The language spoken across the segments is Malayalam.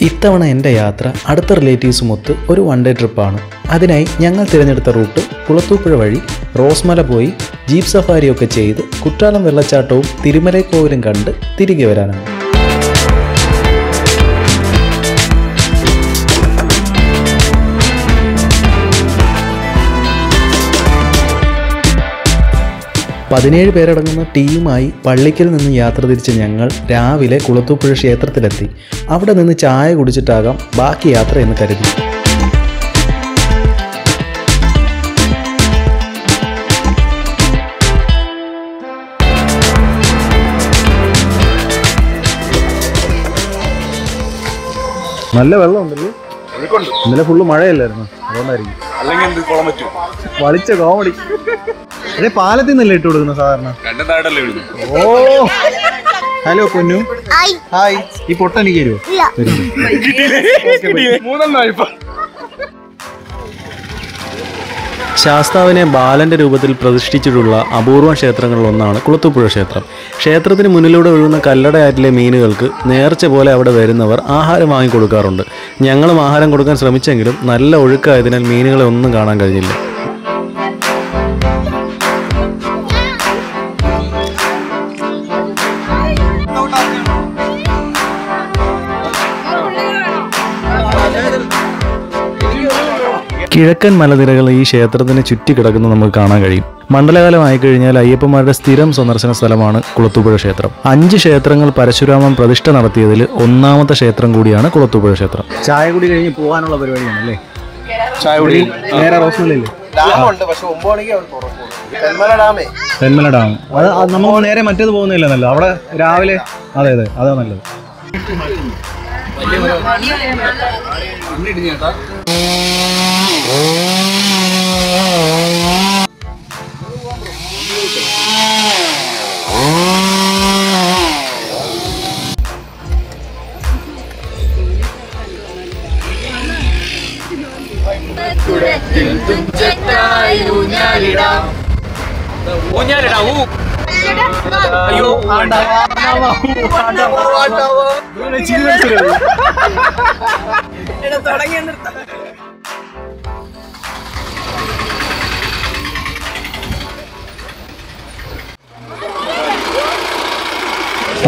ഇത്തവണ എൻ്റെ യാത്ര അടുത്ത റിലേറ്റീവ്സുമൊത്ത് ഒരു വൺ ഡേ ട്രിപ്പാണ്. അതിനായി ഞങ്ങൾ തിരഞ്ഞെടുത്ത റൂട്ട് കുളത്തൂപ്പുഴ വഴി റോസ്മല പോയി ജീപ്പ് സഫാരിയൊക്കെ ചെയ്ത് കുറ്റാലം വെള്ളച്ചാട്ടവും തിരുമലൈക്കോവിലും കണ്ട് തിരികെ വരാനാണ്. പതിനേഴ് പേരടങ്ങുന്ന ടീമായി പള്ളിക്കൽ നിന്ന് യാത്ര തിരിച്ച് ഞങ്ങൾ രാവിലെ കുളത്തൂപ്പുഴ ക്ഷേത്രത്തിലെത്തി. അവിടെ നിന്ന് ചായ കുടിച്ചിട്ടാകാം ബാക്കി യാത്ര എന്ന് കരുതി. നല്ല വെള്ളമുണ്ടല്ലോ. ഇന്നലെ ഫുള്ള് മഴയല്ലായിരുന്നു, അതുകൊണ്ടായിരിക്കും. വളിച്ച കോമഡി. അതെ, പാലത്തിൽ നിന്നല്ലേ ഇട്ട് കൊടുക്കുന്ന സാധാരണ? ഓ, ഹലോ പൊന്നു. ഹായ്. ഈ പൊട്ട എനിക്ക് തരുമോ? ശാസ്താവിനെ ബാലന്റെ രൂപത്തിൽ പ്രതിഷ്ഠിച്ചിട്ടുള്ള അപൂർവ ക്ഷേത്രങ്ങളിലൊന്നാണ് കുളത്തൂപ്പുഴ ക്ഷേത്രം. ക്ഷേത്രത്തിന് മുന്നിലൂടെ ഒഴുകുന്ന കല്ലടയാറ്റിലെ മീനുകൾക്ക് നേർച്ച പോലെ അവിടെ വരുന്നവർ ആഹാരം വാങ്ങിക്കൊടുക്കാറുണ്ട്. ഞങ്ങളും ആഹാരം കൊടുക്കാൻ ശ്രമിച്ചെങ്കിലും നല്ല ഒഴുക്കായതിനാൽ മീനുകളെ ഒന്നും കാണാൻ കഴിഞ്ഞില്ല. കിഴക്കൻ മലനിരകൾ ഈ ക്ഷേത്രത്തിന് ചുറ്റിക്കിടക്കുന്നത് നമുക്ക് കാണാൻ കഴിയും. മണ്ഡലകാലമായി കഴിഞ്ഞാൽ അയ്യപ്പന്മാരുടെ സ്ഥിരം സന്ദർശന സ്ഥലമാണ് കുളത്തൂപ്പുഴ ക്ഷേത്രം. 5 ക്ഷേത്രങ്ങൾ പരശുരാമൻ പ്രതിഷ്ഠ നടത്തിയതിൽ ഒന്നാമത്തെ ക്ഷേത്രം കൂടിയാണ് കുളത്തൂപ്പുഴ ക്ഷേത്രം. ചായ കുടി കഴിഞ്ഞ് പോകാനുള്ള പരിപാടിയാണ് അല്ലേ? ചായ കുടി നേരെ റോസ്മലയില്ലേ? തെന്മല ഡാം. അത് നമുക്ക് നേരെ മറ്റേത് പോകുന്നില്ല നല്ലത്. അവിടെ രാവിലെ അതെ അതാ നല്ലത്.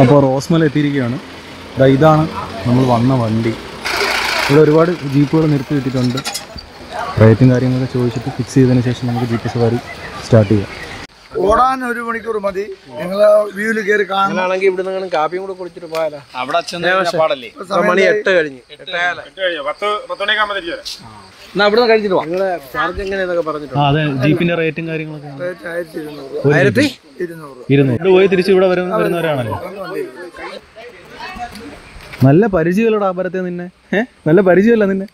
അപ്പോൾ റോസ്മല എത്തിയിരിക്കുകയാണ്. ഇതാണ് നമ്മൾ വന്ന വണ്ടി. ഇവിടെ ഒരുപാട് ജീപ്പുകൾ നിർത്തി വിട്ടിട്ടുണ്ട്. റേറ്റും കാര്യങ്ങളൊക്കെ ചോദിച്ചിട്ട് ഫിക്സ് ചെയ്തതിന് ശേഷം നമുക്ക് ജീപ്പ് സവാരി സ്റ്റാർട്ട് ചെയ്യാം. ഓടാൻ 1 മണിക്കൂർ മതി. നിങ്ങൾ വ്യൂവിൽ കയറി കാണാനാണെങ്കിൽ ഇവിടെ നിങ്ങൾ കാപ്പിയും കൂടെ കുടിച്ചിട്ട് പോയാലോ? അവിടെ മണി 8 കഴിഞ്ഞ് ഇവിടെ കഴിച്ചിട്ട് പോവാം. നിങ്ങളെ ചാർജ് എങ്ങനെയാന്നൊക്കെ പറഞ്ഞിട്ടുണ്ട്. അതെ, ജീപ്പിന്റെ റേറ്റും കാര്യങ്ങളൊക്കെ 1200 പോയി തിരിച്ച് ഇവിടെ വരുന്നവരാണല്ലോ. നല്ല പരിചയമുള്ള ആഭരത്തെ നിന്നെ. നല്ല പരിചയമല്ല നിന്നെ.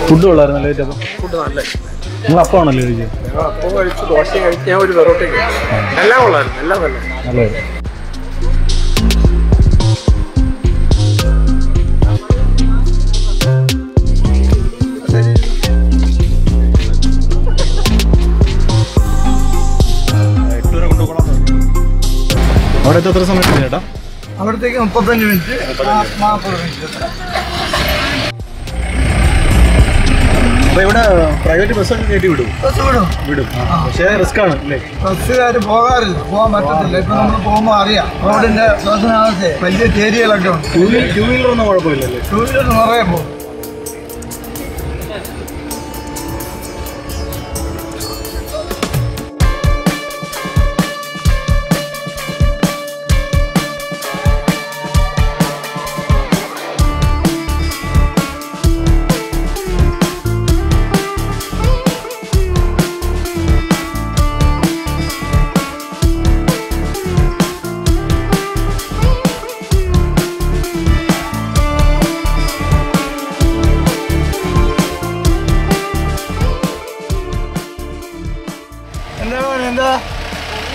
ഫുഡ് കൊള്ളായിരുന്നല്ലേ? ഫുഡ് നല്ല. നിങ്ങൾ അപ്പമാണല്ലോ കഴിച്ചത്? അപ്പം കഴിച്ചു, ദോശ കഴിച്ച് ഞാൻ ഒരു വെറോട്ട എല്ലാം കൊള്ളായിരുന്നു. എല്ലാം നല്ല നല്ലത്. അവിടെ എത്ര സമയം ചേട്ടാ? അവിടത്തേക്ക് 35 മിനിറ്റ് 40 മിനിറ്റ്. അപ്പോൾ ഇവിടെ പ്രൈവറ്റ് ബസ്സൊക്കെ കയറ്റി വിടും? വിടും. പക്ഷേ റിസ്ക് ആണ് അല്ലേ? ബസ്സുകാർ പോകാറില്ല, പോകാൻ പറ്റത്തില്ല. ഇപ്പം നമ്മൾ പോകുമ്പോൾ അറിയാം റോഡിൻ്റെ ശ്വാസനാശേ വലിയ ചേരികളൊക്കെ ഉണ്ട്. ടൂ വീലറൊന്നും കുഴപ്പമില്ലല്ലേ? ടൂ വീലർ നിറയെ പോകും.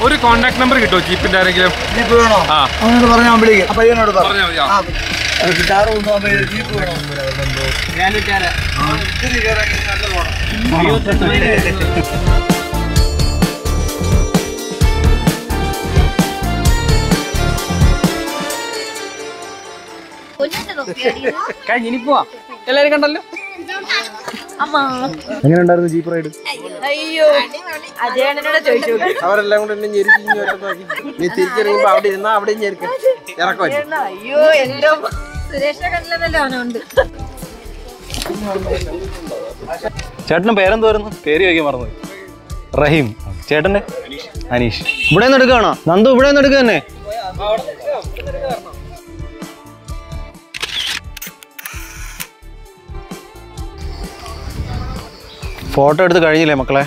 ഒരു കോൺടാക്ട് നമ്പർ കിട്ടുമോ ജീപ്പിന്റെ ആരെങ്കിലും? ജീപ്പ് വേണോ? അങ്ങോട്ട് പറഞ്ഞാൽ വിളിക്കാം. പയ്യനോട് പറഞ്ഞാൽ മതി. ജീപ്പ് വേണോ? ഇനി പോവാ. എല്ലാരും കണ്ടല്ലോ. എങ്ങനെയുണ്ടായിരുന്നു ജീപ്പ് റൈഡ്? അയ്യോ അജയനോട് ചോദിച്ചു. അവരെല്ലാം കൂടെ എന്നെ ഞെരുക്കി നീ തിരിച്ചിറങ്ങുമ്പോ അവിടെ ഇരുന്നാ അവിടെ ഞെരുക്കും ഇറക്കോ. അയ്യോ എന്തോ സുരേഷിനെ കണ്ടില്ലെന്നല്ലോ അവനുണ്ട്. ചേട്ടന് പേരെന്തോരുന്നു? പേര് ചോദിക്കാൻ മറന്നു. റഹീം. ചേട്ടന്? അനീഷ്. ഇവിടെ നിന്ന് എടുക്കുകയാണോ? നന്ദു ഇവിടെ നിന്ന് എടുക്കുക തന്നെ. ഫോട്ടോ എടുത്ത് കഴിഞ്ഞില്ലേ മക്കളെ?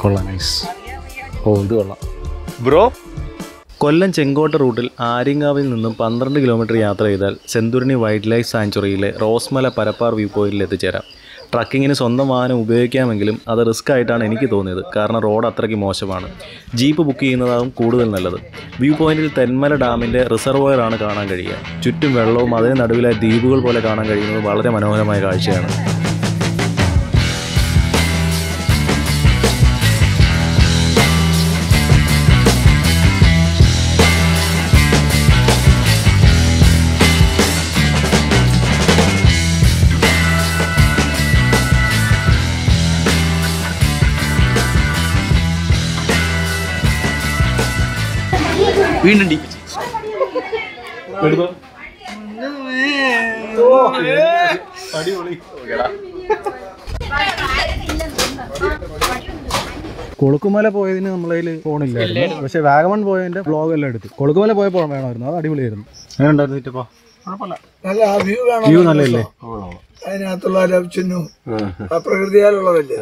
കൊള്ളാം, നൈസ്. ഓ ഇത് കൊള്ളാം ബ്രോ. കൊല്ലം ചെങ്കോട്ട റൂട്ടിൽ ആര്യങ്കാവിൽ നിന്നും 12 കിലോമീറ്റർ യാത്ര ചെയ്താൽ സെന്തുരുണി വൈൽഡ് ലൈഫ് സാങ്ച്വറിയിലെ റോസ്മല പരപ്പാർ വ്യൂ പോയിന്റിൽ എത്തിച്ചേരാം. ട്രക്കിങ്ങിന് സ്വന്തം വാഹനം ഉപയോഗിക്കാമെങ്കിലും അത് റിസ്ക് ആയിട്ടാണ് എനിക്ക് തോന്നിയത്. കാരണം റോഡ് അത്രയ്ക്ക് മോശമാണ്. ജീപ്പ് ബുക്ക് ചെയ്യുന്നതാകും കൂടുതൽ നല്ലത്. വ്യൂ പോയിന്റിൽ തെന്മല ഡാമിൻ്റെ റിസർവോയറാണ് കാണാൻ കഴിയുക. ചുറ്റും വെള്ളവും അതിന് നടുവിലെ ദ്വീപുകൾ പോലെ കാണാൻ കഴിയുന്നത് വളരെ മനോഹരമായ കാഴ്ചയാണ്. വീണ്ടും ഡീപ്പ് കൊളുക്കുമല പോയതിന് നമ്മളതിൽ ഫോണില്ലായിരുന്നു. പക്ഷെ വാഗമൺ പോയതിന്റെ വ്ളോഗ് എല്ലാം എടുത്തു. കൊളുക്കുമല പോയപ്പോൾ വേണമായിരുന്നു. അത് അടിപൊളിയായിരുന്നു. അങ്ങനെ ഉണ്ടായിരുന്നു. വ്യൂ നല്ലല്ലേ? അതിനകത്തുള്ള പ്രകൃതിയാലുള്ളതല്ലേ.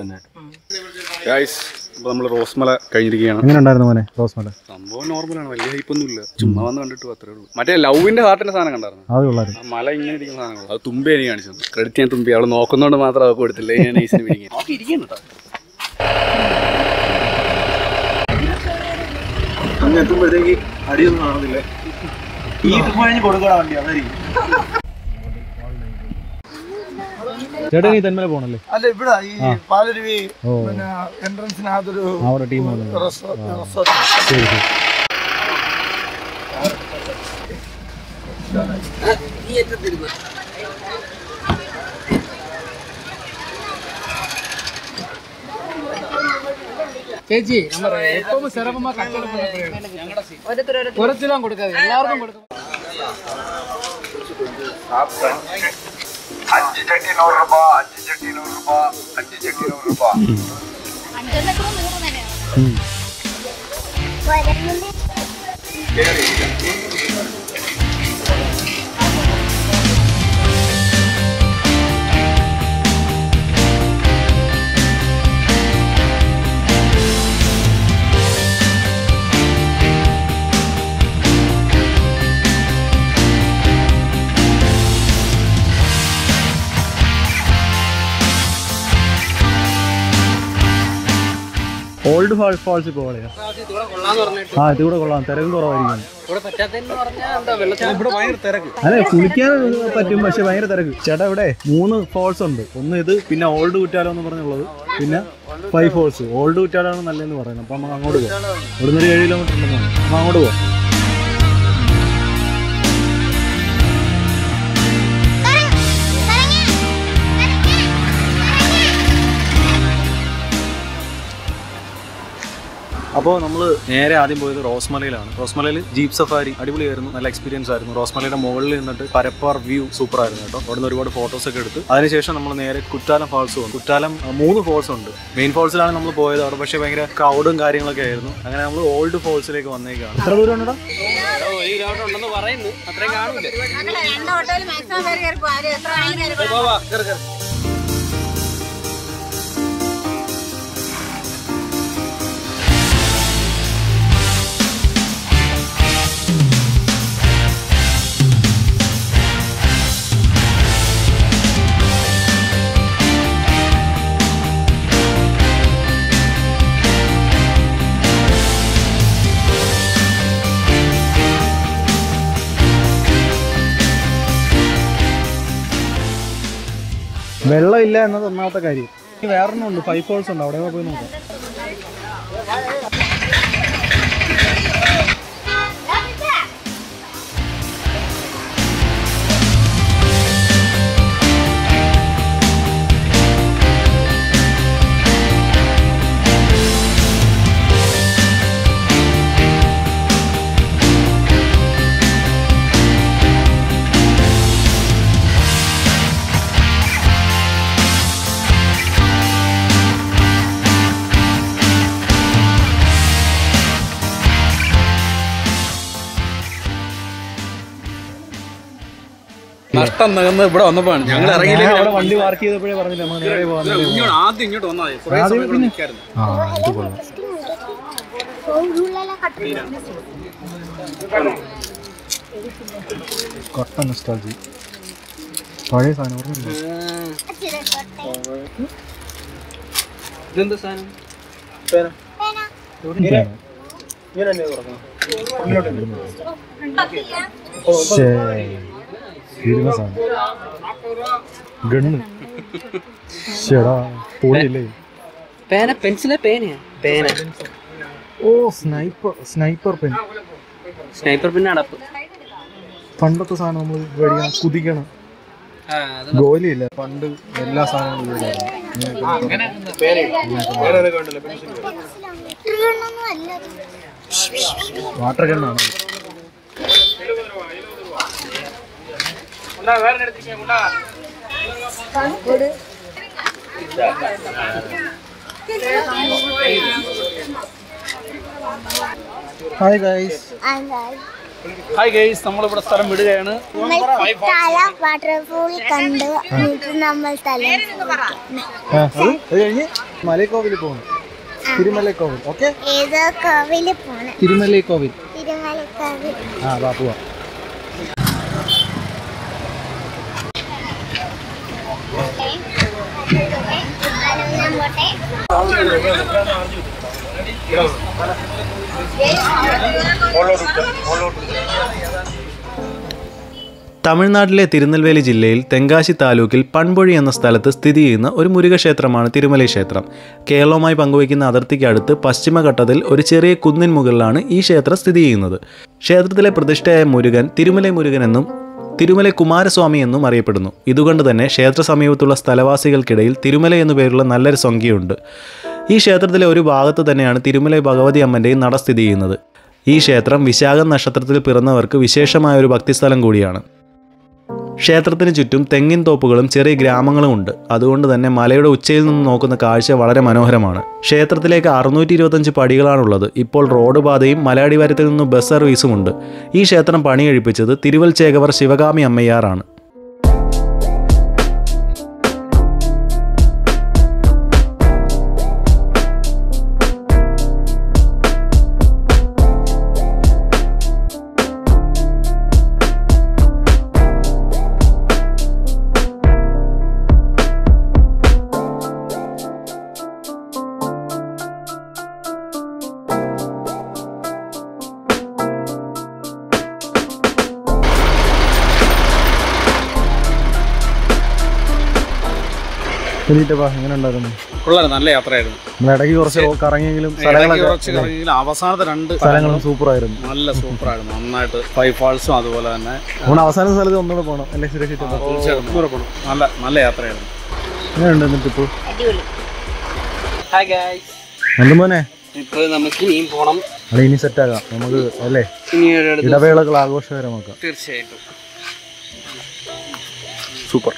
അപ്പോൾ നമ്മൾ റോസ്മല കഴിഞ്ഞിരിക്കുകയാണ്. എങ്ങനെ ഉണ്ടായിരുന്നു മോനെ റോസ്മല? സംഭവം നോർമലാണ്, വലിയ ഹൈപ്പൊന്നുമില്ല. ചുമ്മാ വന്ന് കണ്ടിട്ട് അത്രേ ഉള്ളൂ. മറ്റേ ലവിന്റെ ഹാർട്ടിന്റെ സാധനം കണ്ടായിരുന്നു. അത് കൊള്ളായിരുന്നു. മല ഇങ്ങനെ ഇരിക്കുന്ന സാധനങ്ങൾ അത് തുമ്പി എനിക്ക് കാണിച്ചത്. ക്രെഡിറ്റ് ഞാൻ തുമ്പി അവള് നോക്കുന്നതുകൊണ്ട് മാത്രം അവർക്ക് കൊടുത്തില്ല. ഞാൻ നൈസിന് പിടിക്കുന്നു കേട്ടോ. അങ്ങ് എത്തുമ്പോഴത്തേക്ക് അടിയൊന്നും കാണുന്നില്ല. ഈ കൊടുക്കണ വണ്ടി അതായിരിക്കും. ചേട്ടാ നീ തെന്മല പോണല്ലേ? അല്ല ഇവിടെ ഈ പാലരുവി പിന്നെ എൻട്രൻസിനകത്തൊരു അവിടെ ടീം ചേച്ചി എപ്പോഴും സിറപ്പുമാ കുറച്ചിലും കൊടുക്കാതെ എല്ലാവർക്കും കൊടുക്കും. 5 ചട്ടി 100 രൂപ, 5 ചട്ടി 100 രൂപ, 5 ചട്ടി 100 രൂപ. ഓൾഡ് ഫാൾസ് പോലെ ഇത് കൂടെ കൊള്ളാം. തിരക്കും കുറവായിരിക്കും. അതെ കുളിക്കാൻ പറ്റും, പക്ഷെ ഭയങ്കര തിരക്ക്. ചേട്ടാ ഇവിടെ 3 ഫോൾസ് ഉണ്ട്. ഒന്ന് ഇത്, പിന്നെ ഓൾഡ് കുറ്റാലം എന്ന് പറഞ്ഞുള്ളത്, പിന്നെ 5 ഫോൾസ്. ഓൾഡ് കുറ്റാലാണ് നല്ലതെന്ന് പറയുന്നത്. അപ്പം നമുക്ക് അങ്ങോട്ട് പോകാം. ഇവിടുന്ന് ഒരു 7 കിലോമീറ്റർ ഉണ്ടെന്നാണ്. അപ്പം അങ്ങോട്ട് പോകാം. അപ്പോൾ നമ്മൾ നേരെ ആദ്യം പോയത് റോസ്മലയിലാണ്. റോസ്മലയിൽ ജീപ്പ് സഫാരി അടിപൊളിയായിരുന്നു, നല്ല എക്സ്പീരിയൻസ് ആയിരുന്നു. റോസ്മലയുടെ മുകളിൽ നിന്നിട്ട് പരപ്പാർ വ്യൂ സൂപ്പർ ആയിരുന്നു കേട്ടോ. അവിടെ നിന്ന് ഒരുപാട് ഫോട്ടോസ് ഒക്കെ എടുത്ത് അതിനുശേഷം നമ്മൾ നേരെ കുറ്റാലം ഫാൾസ് വന്നു. കുറ്റാലം 3 ഫോൾസ് ഉണ്ട്. മെയിൻ ഫോൾസിലാണ് നമ്മൾ പോയത്. അവിടെ പക്ഷേ ഭയങ്കര ക്രൗഡും കാര്യങ്ങളൊക്കെ ആയിരുന്നു. അങ്ങനെ നമ്മൾ ഓൾഡ് ഫോൾസിലേക്ക് വന്നേക്കാണ്. എത്ര ദൂരം ഉണ്ടോ? ഉണ്ടെന്ന് പറയുന്നു. അത്രയും കാണില്ല. വെള്ളമില്ല എന്നത് ഒന്നാമത്തെ കാര്യം. വേറൊന്നും ഉണ്ട്, 5 falls ഉണ്ട്, അവിടെ പോയി നോക്കാം. നഷ്ടം നികന്ന് ഇവിടെ വന്നപ്പോഴാണ് ഞങ്ങൾ ഇറങ്ങിയില്ലെങ്കിൽ വണ്ടി പാർക്ക് ചെയ്തപ്പോഴേ പറഞ്ഞില്ല ആദ്യം ഇങ്ങോട്ട് വന്നാൽ മതി. കുറേ സമയം ഇവിടെ നിൽക്കായിരുന്നു. പഴയ സാധനം ഇതെന്താ സാധനം? ഗണ്ണ് പൊളിയല്ലേ? പേന, പെൻസിലെ പേനയാ? പേന. ഓ സ്നൈപ്പർ പെൻ. സ്നൈപ്പർ പിന്നെ അടപ്പ്. പണ്ടത്തെ സാധനം നമ്മൾ മേടിക്കണം, കുതിക്കണം. ഗോലിയില്ല, പണ്ട് എല്ലാ സാധനങ്ങളും വാട്ടർ ഗണ്ണാണ്. Hi guys. ഹായ് ഗൈസ്, നമ്മളിവിടെ സ്ഥലം വിടുകയാണ്. വാട്ടർഫോൾ കണ്ട് നമ്മൾ കഴിഞ്ഞ് മലൈക്കോവിൽ പോകണം. തിരുമലൈക്കോവിൽ. ഓക്കെ, ഏതോ കോവില് പോണം. തിരുമലൈക്കോവിൽ. തിരുമലക്കോവിൽ. പോവാ. തമിഴ്നാട്ടിലെ തിരുനെൽവേലി ജില്ലയിൽ തെങ്കാശി താലൂക്കിൽ പൺപൊഴി എന്ന സ്ഥലത്ത് സ്ഥിതി ചെയ്യുന്ന ഒരു മുരുകക്ഷേത്രമാണ് തിരുമലൈ ക്ഷേത്രം. കേരളവുമായി പങ്കുവയ്ക്കുന്ന അതിർത്തിക്കടുത്ത് പശ്ചിമഘട്ടത്തിൽ ഒരു ചെറിയ കുന്നിൻ മുകളിലാണ് ഈ ക്ഷേത്രം സ്ഥിതി ചെയ്യുന്നത്. ക്ഷേത്രത്തിലെ പ്രതിഷ്ഠയായ മുരുകൻ തിരുമലൈ മുരുകൻ എന്നും തിരുമലൈ കുമാരസ്വാമി എന്നും അറിയപ്പെടുന്നു. ഇതുകൊണ്ട് തന്നെ ക്ഷേത്ര സമീപത്തുള്ള സ്ഥലവാസികൾക്കിടയിൽ തിരുമലൈ എന്നു പേരുള്ള നല്ലൊരു സംഖ്യയുണ്ട്. ഈ ക്ഷേത്രത്തിലെ ഒരു ഭാഗത്ത് തന്നെയാണ് തിരുമലൈ ഭഗവതി അമ്മൻ്റെയും നട സ്ഥിതി ചെയ്യുന്നത്. ഈ ക്ഷേത്രം വിശാഖം നക്ഷത്രത്തിൽ പിറന്നവർക്ക് വിശേഷമായ ഒരു ഭക്തിസ്ഥലം കൂടിയാണ്. ക്ഷേത്രത്തിന് ചുറ്റും തെങ്ങിൻ തോപ്പുകളും ചെറിയ ഗ്രാമങ്ങളും ഉണ്ട്. അതുകൊണ്ട് തന്നെ മലയുടെ ഉച്ചയിൽ നിന്ന് നോക്കുന്ന കാഴ്ച വളരെ മനോഹരമാണ്. ക്ഷേത്രത്തിലേക്ക് 625 പടികളാണുള്ളത്. ഇപ്പോൾ റോഡ് പാതയും മലയടിവാരത്തിൽ നിന്ന് ബസ് സർവീസുമുണ്ട്. ഈ ക്ഷേത്രം പണി കഴിപ്പിച്ചത് തിരുവൽ ചേകവർ ശിവകാമി അമ്മയാറാണ്. എങ്ങനെ ഉണ്ടായിരുന്നു? നല്ല യാത്രയായിരുന്നു. ഇടയ്ക്ക് കുറച്ച് കറങ്ങിയെങ്കിലും അവസാനത്തെ 2 സ്ഥലങ്ങളും സൂപ്പറായിരുന്നു. നല്ല സൂപ്പറായിരുന്നു. നന്നായിട്ട് 5 ഫാൾസും അതുപോലെ തന്നെ നമ്മൾ അവസാന സ്ഥലത്ത് ഒന്നുകൂടെ പോകണം അല്ലേ? തീർച്ചയായിട്ടും നല്ല യാത്രയായിരുന്നു. എങ്ങനെയുണ്ട് എന്നിട്ട് ഇപ്പോൾ? Hi guys. എന്തുമോനെ, ഇപ്പൊ നമുക്ക് ഇനിയും പോണം. അത് ഇനി സെറ്റാകാം നമുക്ക് അല്ലേ? ഇനി ഇടവേളകൾ ആഘോഷകരമാക്കാം. തീർച്ചയായിട്ടും. സൂപ്പർ.